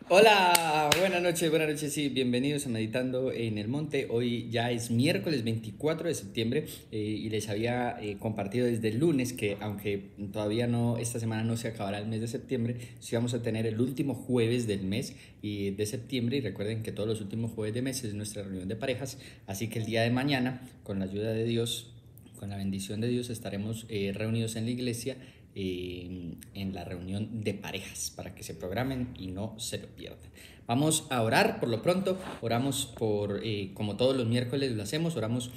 Hola, buenas noches, sí, bienvenidos a Meditando en el Monte. Hoy ya es miércoles 24 de septiembre y les había compartido desde el lunes que aunque todavía no, esta semana no se acabará el mes de septiembre, sí vamos a tener el último jueves del mes de septiembre y recuerden que todos los últimos jueves de mes es nuestra reunión de parejas, así que el día de mañana, con la ayuda de Dios, con la bendición de Dios, estaremos reunidos en la iglesia en la reunión de parejas para que se programen y no se lo pierdan. Vamos a orar por lo pronto, oramos por, como todos los miércoles lo hacemos, oramos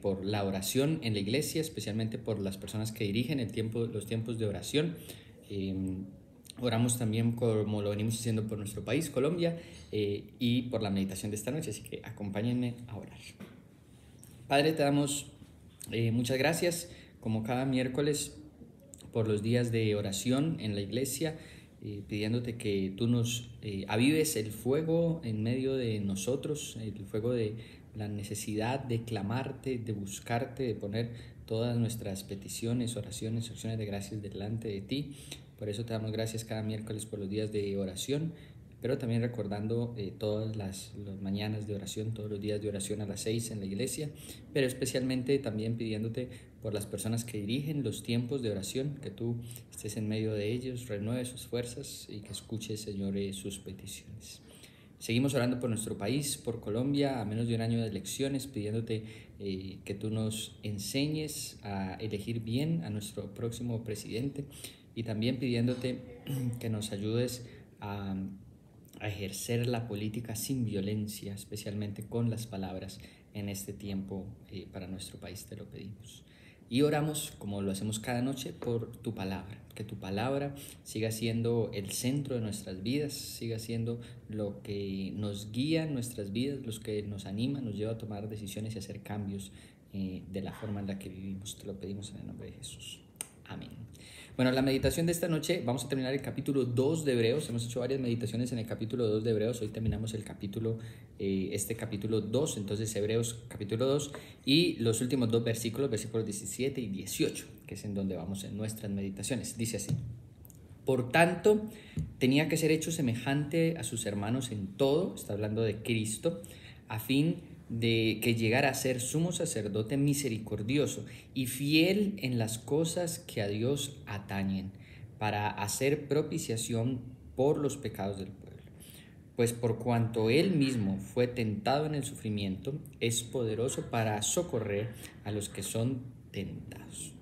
por la oración en la iglesia, especialmente por las personas que dirigen los tiempos de oración. Eh, Oramos también, como lo venimos haciendo, por nuestro país, Colombia, y por la meditación de esta noche, así que acompáñenme a orar. Padre, te damos muchas gracias, como cada miércoles, por los días de oración en la iglesia, pidiéndote que tú nos avives el fuego en medio de nosotros, el fuego de la necesidad de clamarte, de buscarte, de poner todas nuestras peticiones, oraciones, acciones de gracias delante de ti. Por eso te damos gracias cada miércoles por los días de oración, pero también recordando todas las mañanas de oración, todos los días de oración a las 6 en la iglesia, pero especialmente también pidiéndote por las personas que dirigen los tiempos de oración, que tú estés en medio de ellos, renueve sus fuerzas y que escuches, Señor, sus peticiones. Seguimos orando por nuestro país, por Colombia, a menos de un año de elecciones, pidiéndote que tú nos enseñes a elegir bien a nuestro próximo presidente y también pidiéndote que nos ayudes a ejercer la política sin violencia, especialmente con las palabras en este tiempo para nuestro país, te lo pedimos. Y oramos, como lo hacemos cada noche, por tu palabra, que tu palabra siga siendo el centro de nuestras vidas, siga siendo lo que nos guía en nuestras vidas, los que nos anima, nos lleva a tomar decisiones y hacer cambios de la forma en la que vivimos. Te lo pedimos en el nombre de Jesús. Amén. Bueno, la meditación de esta noche, vamos a terminar el capítulo 2 de Hebreos. Hemos hecho varias meditaciones en el capítulo 2 de Hebreos. Hoy terminamos el capítulo, este capítulo 2, entonces Hebreos capítulo 2 y los últimos dos versículos, versículos 17 y 18, que es en donde vamos en nuestras meditaciones. Dice así: por tanto, tenía que ser hecho semejante a sus hermanos en todo, está hablando de Cristo, a fin de que llegara a ser sumo sacerdote misericordioso y fiel en las cosas que a Dios atañen, para hacer propiciación por los pecados del pueblo. Pues por cuanto él mismo fue tentado en el sufrimiento, es poderoso para socorrer a los que son tentados.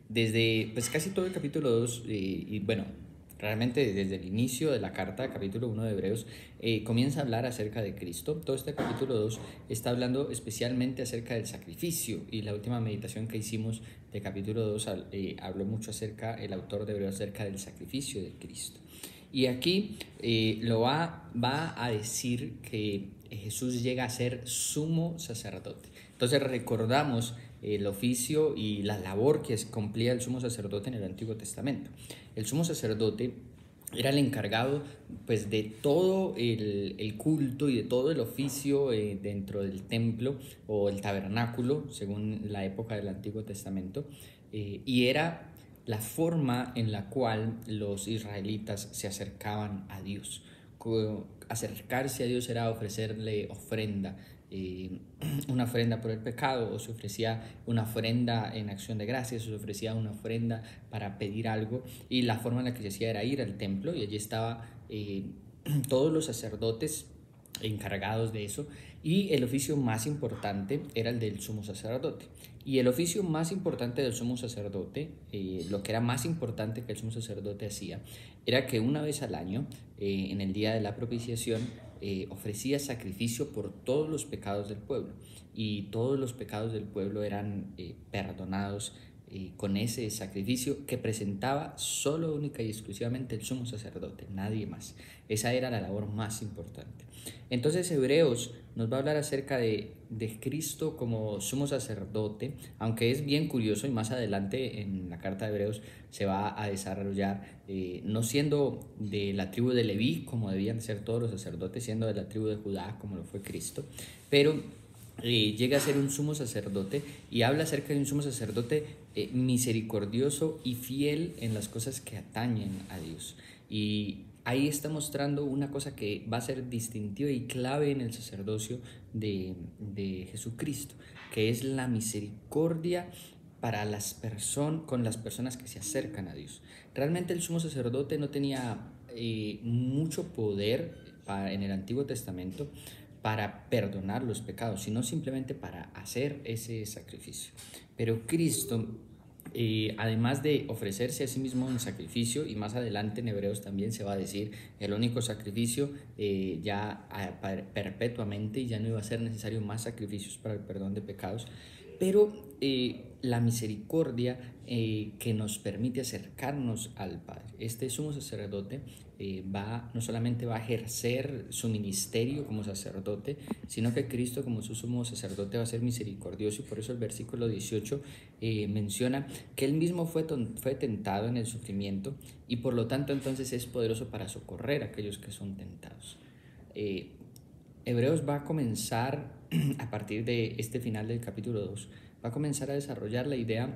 Desde pues casi todo el capítulo 2 y bueno, realmente desde el inicio de la carta, capítulo 1 de Hebreos, comienza a hablar acerca de Cristo. Todo este capítulo 2 está hablando especialmente acerca del sacrificio, y la última meditación que hicimos de capítulo 2 habló mucho acerca, el autor de Hebreos, acerca del sacrificio de Cristo. Y aquí va a decir que Jesús llega a ser sumo sacerdote. Entonces recordamos el oficio y la labor que cumplía el sumo sacerdote en el Antiguo Testamento. El sumo sacerdote era el encargado pues de todo el culto y de todo el oficio dentro del templo o el tabernáculo, según la época del Antiguo Testamento, y era la forma en la cual los israelitas se acercaban a Dios. Acercarse a Dios era ofrecerle ofrenda, una ofrenda por el pecado, o se ofrecía una ofrenda en acción de gracias, o se ofrecía una ofrenda para pedir algo, y la forma en la que se hacía era ir al templo, y allí estaba todos los sacerdotes encargados de eso, y el oficio más importante era el del sumo sacerdote. Y el oficio más importante del sumo sacerdote, lo que era más importante que el sumo sacerdote hacía, era que una vez al año, en el día de la propiciación, ofrecía sacrificio por todos los pecados del pueblo, y todos los pecados del pueblo eran perdonados con ese sacrificio que presentaba solo, única y exclusivamente el sumo sacerdote, nadie más. Esa era la labor más importante. Entonces Hebreos nos va a hablar acerca de Cristo como sumo sacerdote, aunque es bien curioso, y más adelante en la carta de Hebreos se va a desarrollar, no siendo de la tribu de Leví como debían ser todos los sacerdotes, siendo de la tribu de Judá como lo fue Cristo, pero llega a ser un sumo sacerdote, y habla acerca de un sumo sacerdote misericordioso y fiel en las cosas que atañen a Dios. Y ahí está mostrando una cosa que va a ser distintiva y clave en el sacerdocio de Jesucristo, que es la misericordia para las personas, con las personas que se acercan a Dios. Realmente el sumo sacerdote no tenía mucho poder en el Antiguo Testamento para perdonar los pecados, sino simplemente para hacer ese sacrificio. Pero Cristo, además de ofrecerse a sí mismo en sacrificio, y más adelante en Hebreos también se va a decir el único sacrificio perpetuamente, y ya no iba a ser necesario más sacrificios para el perdón de pecados, pero la misericordia que nos permite acercarnos al Padre. Este sumo sacerdote no solamente va a ejercer su ministerio como sacerdote, sino que Cristo como su sumo sacerdote va a ser misericordioso, y por eso el versículo 18 menciona que él mismo fue tentado en el sufrimiento y por lo tanto entonces es poderoso para socorrer a aquellos que son tentados. Hebreos va a comenzar, a partir de este final del capítulo 2, va a comenzar a desarrollar la idea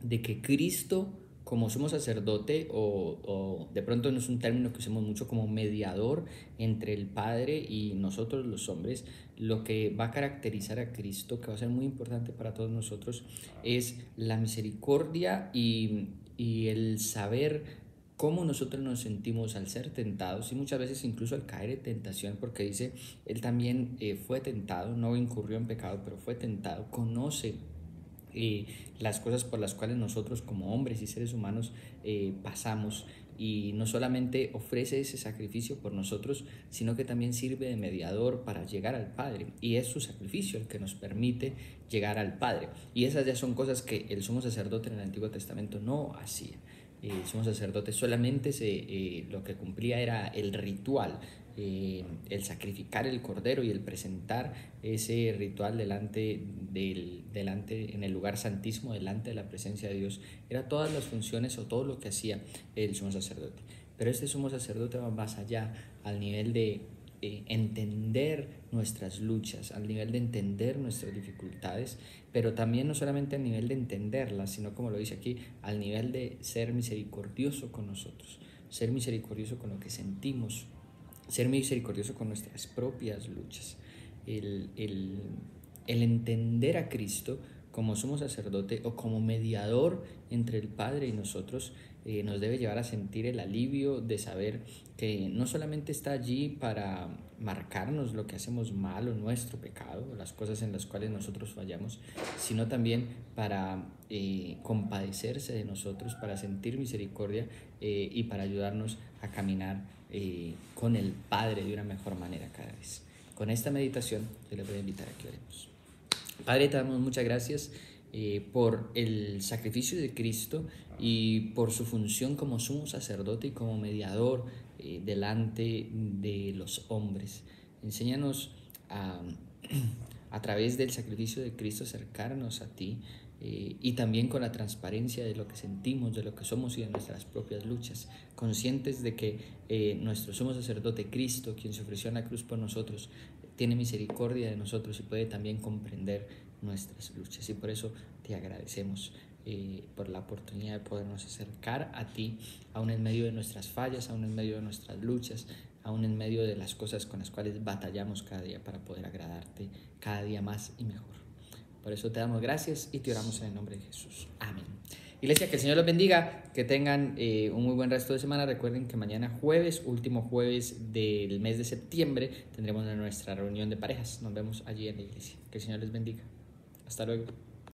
de que Cristo, como sumo sacerdote, o de pronto no es un término que usemos mucho, como mediador entre el Padre y nosotros los hombres, lo que va a caracterizar a Cristo, que va a ser muy importante para todos nosotros, es la misericordia y el saber cómo nosotros nos sentimos al ser tentados y muchas veces incluso al caer en tentación, porque dice, él también fue tentado, no incurrió en pecado, pero fue tentado, conoce las cosas por las cuales nosotros como hombres y seres humanos pasamos, y no solamente ofrece ese sacrificio por nosotros, sino que también sirve de mediador para llegar al Padre, y es su sacrificio el que nos permite llegar al Padre, y esas ya son cosas que el sumo sacerdote en el Antiguo Testamento no hacía. El sumo sacerdote solamente lo que cumplía era el ritual, el sacrificar el cordero y el presentar ese ritual delante en el lugar santísimo, delante de la presencia de Dios. Era todas las funciones o todo lo que hacía el sumo sacerdote. Pero este sumo sacerdote va más allá, al nivel de entender nuestras luchas, al nivel de entender nuestras dificultades, pero también no solamente al nivel de entenderlas, sino, como lo dice aquí, al nivel de ser misericordioso con nosotros, ser misericordioso con lo que sentimos, ser misericordioso con nuestras propias luchas. El entender a Cristo como sumo sacerdote o como mediador entre el Padre y nosotros nos debe llevar a sentir el alivio de saber que no solamente está allí para marcarnos lo que hacemos mal o nuestro pecado, las cosas en las cuales nosotros fallamos, sino también para compadecerse de nosotros, para sentir misericordia y para ayudarnos a caminar con el Padre de una mejor manera cada vez. Con esta meditación yo les voy a invitar a que oremos. Padre, te damos muchas gracias por el sacrificio de Cristo y por su función como sumo sacerdote y como mediador delante de los hombres. Enséñanos a través del sacrificio de Cristo acercarnos a ti, y también con la transparencia de lo que sentimos, de lo que somos y de nuestras propias luchas, conscientes de que nuestro sumo sacerdote Cristo, quien se ofreció en la cruz por nosotros, tiene misericordia de nosotros y puede también comprender nuestras luchas. Y por eso te agradecemos por la oportunidad de podernos acercar a ti, aún en medio de nuestras fallas, aún en medio de nuestras luchas, aún en medio de las cosas con las cuales batallamos cada día para poder agradarte cada día más y mejor. Por eso te damos gracias y te oramos en el nombre de Jesús. Amén. Iglesia, que el Señor los bendiga, que tengan un muy buen resto de semana. Recuerden que mañana jueves, último jueves del mes de septiembre, tendremos nuestra reunión de parejas. Nos vemos allí en la iglesia. Que el Señor les bendiga. Hasta luego.